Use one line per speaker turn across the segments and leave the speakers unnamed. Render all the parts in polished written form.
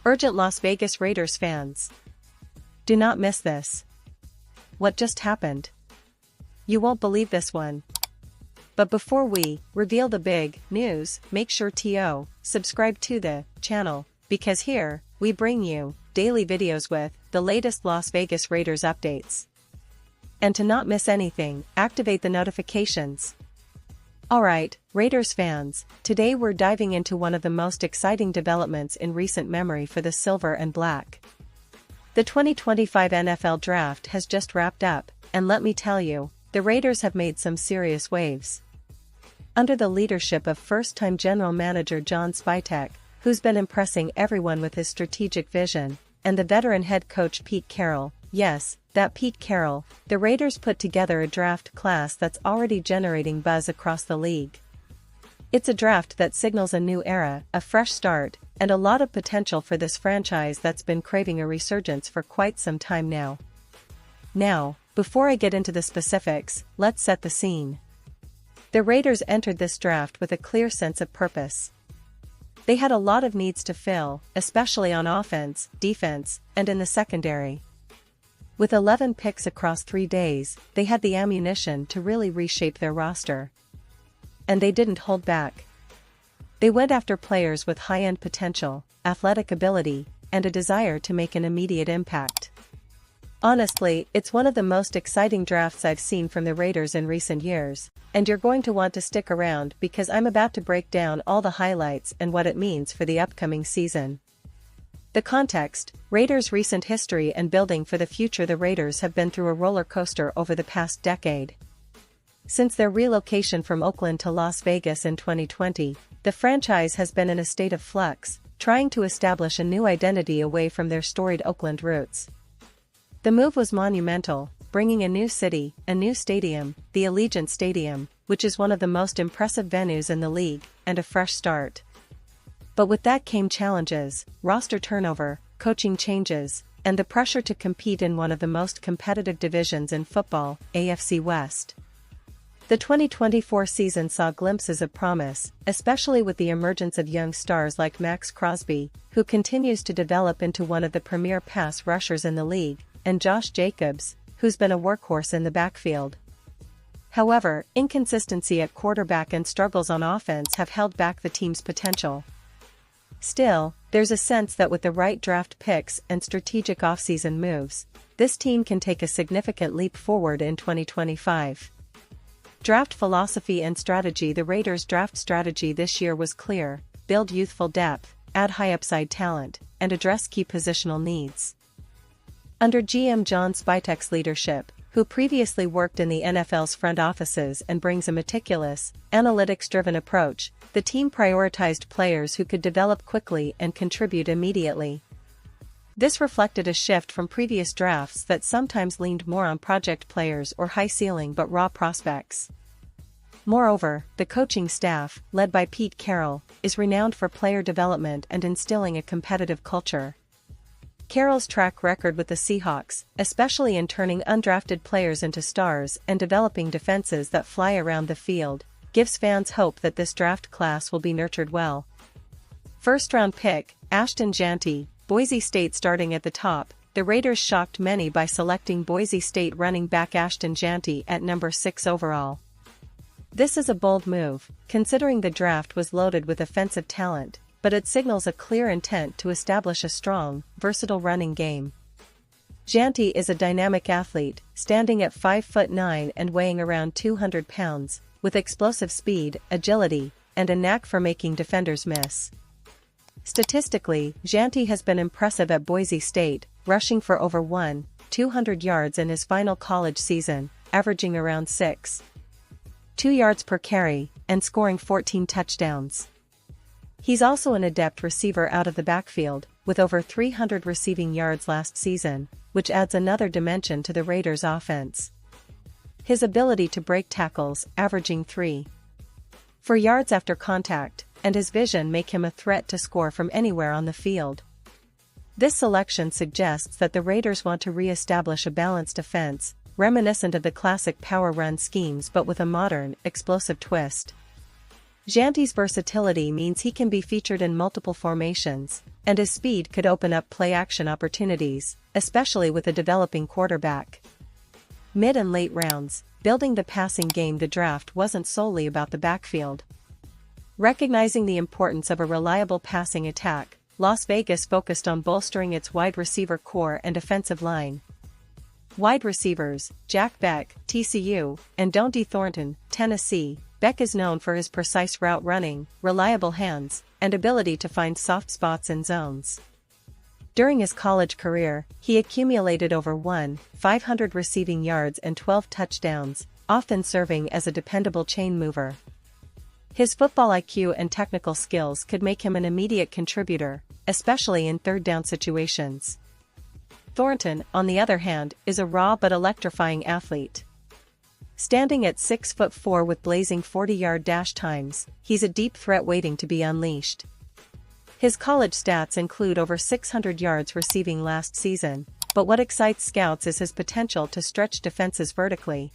Urgent Las Vegas Raiders fans. Do not miss this. What just happened? You won't believe this one. But before we reveal the big news, make sure to subscribe to the channel, because here, we bring you daily videos with the latest Las Vegas Raiders updates. And to not miss anything, activate the notifications. Alright, Raiders fans, today we're diving into one of the most exciting developments in recent memory for the Silver and Black. The 2025 NFL Draft has just wrapped up, and let me tell you, the Raiders have made some serious waves. Under the leadership of first-time general manager John Spytek, who's been impressing everyone with his strategic vision, and the veteran head coach Pete Carroll, yes, that Pete Carroll, the Raiders put together a draft class that's already generating buzz across the league. It's a draft that signals a new era, a fresh start, and a lot of potential for this franchise that's been craving a resurgence for quite some time now. Now, before I get into the specifics, let's set the scene. The Raiders entered this draft with a clear sense of purpose. They had a lot of needs to fill, especially on offense, defense, and in the secondary. With 11 picks across 3 days, they had the ammunition to really reshape their roster. And they didn't hold back. They went after players with high-end potential, athletic ability, and a desire to make an immediate impact. Honestly, it's one of the most exciting drafts I've seen from the Raiders in recent years, and you're going to want to stick around because I'm about to break down all the highlights and what it means for the upcoming season. The context, Raiders' recent history and building for the future. The Raiders have been through a roller coaster over the past decade. Since their relocation from Oakland to Las Vegas in 2020, the franchise has been in a state of flux, trying to establish a new identity away from their storied Oakland roots. The move was monumental, bringing a new city, a new stadium, the Allegiant Stadium, which is one of the most impressive venues in the league, and a fresh start. But with that came challenges, roster turnover, coaching changes, and the pressure to compete in one of the most competitive divisions in football, AFC West. The 2024 season saw glimpses of promise, especially with the emergence of young stars like Max Crosby, who continues to develop into one of the premier pass rushers in the league, and Josh Jacobs, who's been a workhorse in the backfield. However, inconsistency at quarterback and struggles on offense have held back the team's potential. Still, there's a sense that with the right draft picks and strategic offseason moves, this team can take a significant leap forward in 2025. Draft philosophy and strategy. The Raiders' draft strategy this year was clear: build youthful depth, add high-upside talent, and address key positional needs. Under GM John Spytek's leadership, who previously worked in the NFL's front offices and brings a meticulous, analytics-driven approach, the team prioritized players who could develop quickly and contribute immediately. This reflected a shift from previous drafts that sometimes leaned more on project players or high-ceiling but raw prospects. Moreover, the coaching staff, led by Pete Carroll, is renowned for player development and instilling a competitive culture. Carroll's track record with the Seahawks, especially in turning undrafted players into stars and developing defenses that fly around the field, gives fans hope that this draft class will be nurtured well. First-round pick, Ashton Jeanty, Boise State. Starting at the top, the Raiders shocked many by selecting Boise State running back Ashton Jeanty at number 6 overall. This is a bold move, considering the draft was loaded with offensive talent, but it signals a clear intent to establish a strong, versatile running game. Jeanty is a dynamic athlete, standing at 5'9" and weighing around 200 pounds, with explosive speed, agility, and a knack for making defenders miss. Statistically, Jeanty has been impressive at Boise State, rushing for over 200 yards in his final college season, averaging around 6.2 yards per carry, and scoring 14 touchdowns. He's also an adept receiver out of the backfield, with over 300 receiving yards last season, which adds another dimension to the Raiders' offense. His ability to break tackles, averaging 3.4 yards after contact, and his vision make him a threat to score from anywhere on the field. This selection suggests that the Raiders want to re-establish a balanced offense, reminiscent of the classic power run schemes but with a modern, explosive twist. Jeanty's versatility means he can be featured in multiple formations, and his speed could open up play-action opportunities, especially with a developing quarterback. Mid and late rounds, building the passing game. The draft wasn't solely about the backfield. Recognizing the importance of a reliable passing attack, Las Vegas focused on bolstering its wide receiver core and offensive line. Wide receivers, Jack Beck, TCU, and Donde Thornton, Tennessee. Beck is known for his precise route running, reliable hands, and ability to find soft spots in zones. During his college career, he accumulated over 500 receiving yards and 12 touchdowns, often serving as a dependable chain mover. His football IQ and technical skills could make him an immediate contributor, especially in third-down situations. Thornton, on the other hand, is a raw but electrifying athlete. Standing at 6'4" with blazing 40-yard dash times, he's a deep threat waiting to be unleashed. His college stats include over 600 yards receiving last season, but what excites scouts is his potential to stretch defenses vertically.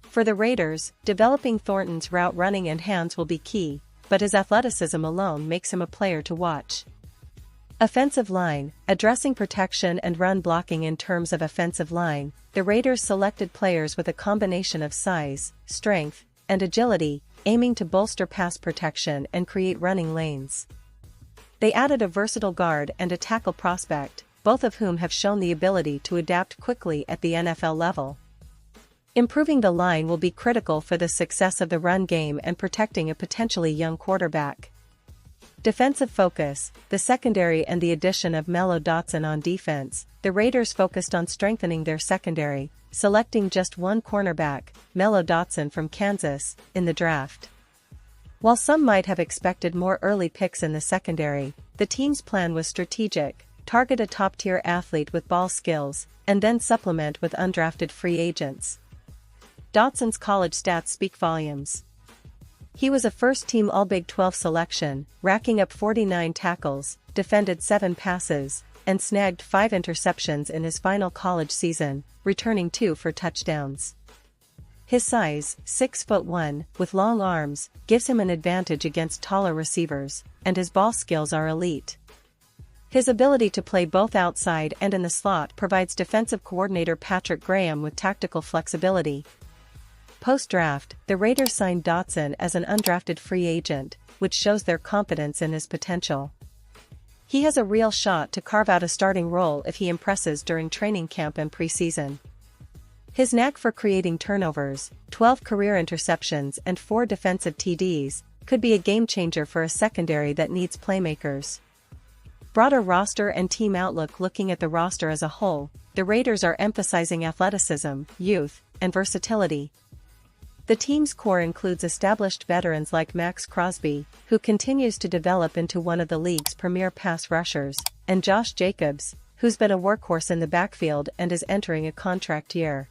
For the Raiders, developing Thornton's route running and hands will be key, but his athleticism alone makes him a player to watch. Offensive line, addressing protection and run blocking. In terms of offensive line, the Raiders selected players with a combination of size, strength, and agility, aiming to bolster pass protection and create running lanes. They added a versatile guard and a tackle prospect, both of whom have shown the ability to adapt quickly at the NFL level. Improving the line will be critical for the success of the run game and protecting a potentially young quarterback. Defensive focus, the secondary and the addition of Mello Dotson on defense. The Raiders focused on strengthening their secondary, selecting just one cornerback, Mello Dotson from Kansas, in the draft. While some might have expected more early picks in the secondary, the team's plan was strategic: target a top-tier athlete with ball skills, and then supplement with undrafted free agents. Dotson's college stats speak volumes. He was a first-team All-Big 12 selection, racking up 49 tackles, defended 7 passes, and snagged 5 interceptions in his final college season, returning 2 for touchdowns. His size, 6'1", with long arms, gives him an advantage against taller receivers, and his ball skills are elite. His ability to play both outside and in the slot provides defensive coordinator Patrick Graham with tactical flexibility. Post-draft, the Raiders signed Dotson as an undrafted free agent, which shows their confidence in his potential. He has a real shot to carve out a starting role if he impresses during training camp and preseason. His knack for creating turnovers, 12 career interceptions and 4 defensive TDs, could be a game-changer for a secondary that needs playmakers. Broader roster and team outlook. Looking at the roster as a whole, the Raiders are emphasizing athleticism, youth, and versatility. The team's core includes established veterans like Max Crosby, who continues to develop into one of the league's premier pass rushers, and Josh Jacobs, who's been a workhorse in the backfield and is entering a contract year.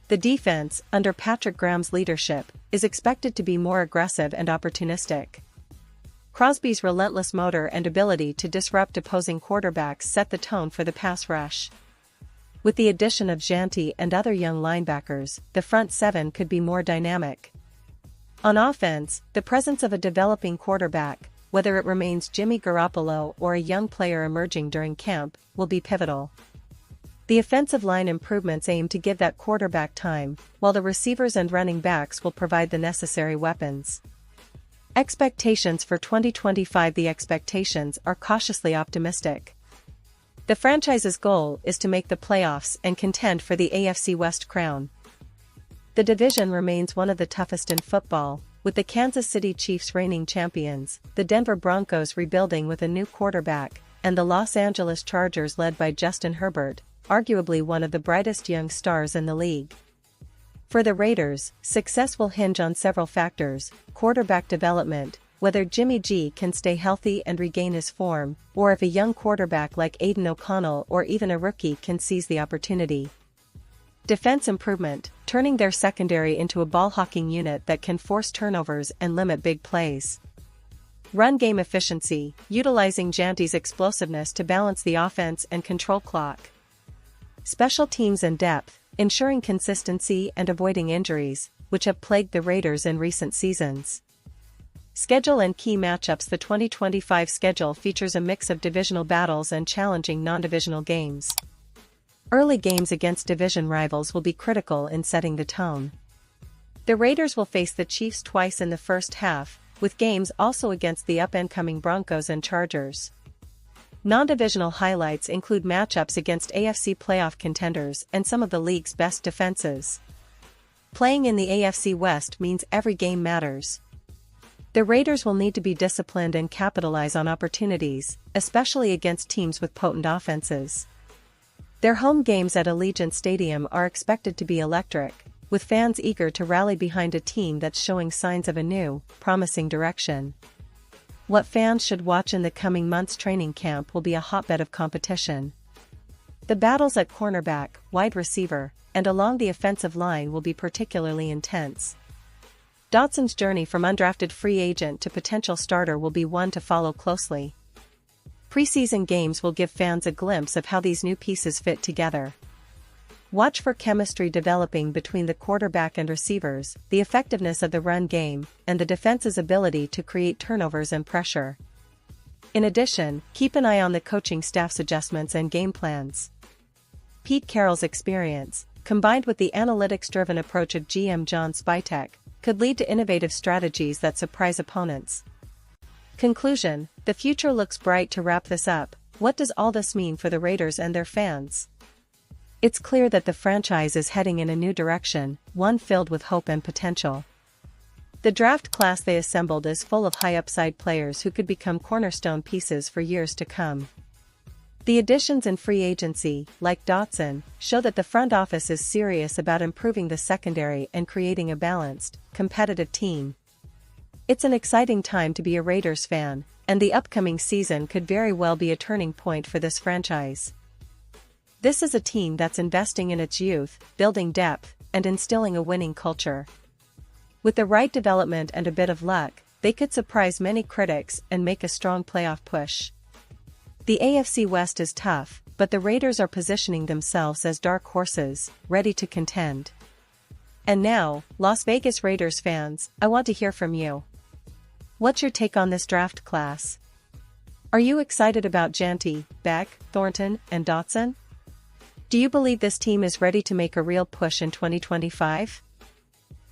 The defense, under Patrick Graham's leadership, is expected to be more aggressive and opportunistic. Crosby's relentless motor and ability to disrupt opposing quarterbacks set the tone for the pass rush. With the addition of Janti and other young linebackers, the front seven could be more dynamic. On offense, the presence of a developing quarterback, whether it remains Jimmy Garoppolo or a young player emerging during camp, will be pivotal. The offensive line improvements aim to give that quarterback time, while the receivers and running backs will provide the necessary weapons. Expectations for 2025. The expectations are cautiously optimistic. The franchise's goal is to make the playoffs and contend for the AFC West crown. The division remains one of the toughest in football, with the Kansas City Chiefs reigning champions, the Denver Broncos rebuilding with a new quarterback, and the Los Angeles Chargers led by Justin Herbert, arguably one of the brightest young stars in the league. For the Raiders, success will hinge on several factors: quarterback development, whether Jimmy G can stay healthy and regain his form, or if a young quarterback like Aiden O'Connell or even a rookie can seize the opportunity. Defense improvement, turning their secondary into a ball-hawking unit that can force turnovers and limit big plays. Run game efficiency, utilizing Janti's explosiveness to balance the offense and control clock. Special teams and depth, ensuring consistency and avoiding injuries, which have plagued the Raiders in recent seasons. Schedule and key matchups. The 2025 schedule features a mix of divisional battles and challenging non-divisional games. Early games against division rivals will be critical in setting the tone. The Raiders will face the Chiefs twice in the first half, with games also against the up-and-coming Broncos and Chargers. Non-divisional highlights include matchups against AFC playoff contenders and some of the league's best defenses. Playing in the AFC West means every game matters. The Raiders will need to be disciplined and capitalize on opportunities, especially against teams with potent offenses. Their home games at Allegiant Stadium are expected to be electric, with fans eager to rally behind a team that's showing signs of a new, promising direction. What fans should watch in the coming months' training camp will be a hotbed of competition. The battles at cornerback, wide receiver, and along the offensive line will be particularly intense. Dotson's journey from undrafted free agent to potential starter will be one to follow closely. Preseason games will give fans a glimpse of how these new pieces fit together. Watch for chemistry developing between the quarterback and receivers, the effectiveness of the run game, and the defense's ability to create turnovers and pressure. In addition, keep an eye on the coaching staff's adjustments and game plans. Pete Carroll's experience, combined with the analytics-driven approach of GM John Spytek, could lead to innovative strategies that surprise opponents. Conclusion: the future looks bright. To wrap this up, what does all this mean for the Raiders and their fans? It's clear that the franchise is heading in a new direction, one filled with hope and potential. The draft class they assembled is full of high-upside players who could become cornerstone pieces for years to come. The additions in free agency, like Dotson, show that the front office is serious about improving the secondary and creating a balanced, competitive team. It's an exciting time to be a Raiders fan, and the upcoming season could very well be a turning point for this franchise. This is a team that's investing in its youth, building depth, and instilling a winning culture. With the right development and a bit of luck, they could surprise many critics and make a strong playoff push. The AFC West is tough, but the Raiders are positioning themselves as dark horses, ready to contend. And now, Las Vegas Raiders fans, I want to hear from you. What's your take on this draft class? Are you excited about Janty, Beck, Thornton, and Dotson? Do you believe this team is ready to make a real push in 2025?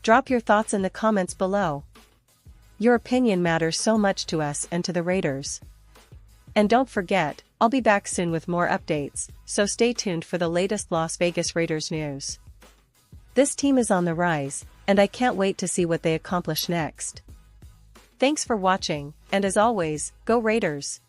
Drop your thoughts in the comments below. Your opinion matters so much to us and to the Raiders. And don't forget, I'll be back soon with more updates, so stay tuned for the latest Las Vegas Raiders news. This team is on the rise, and I can't wait to see what they accomplish next. Thanks for watching, and as always, go Raiders!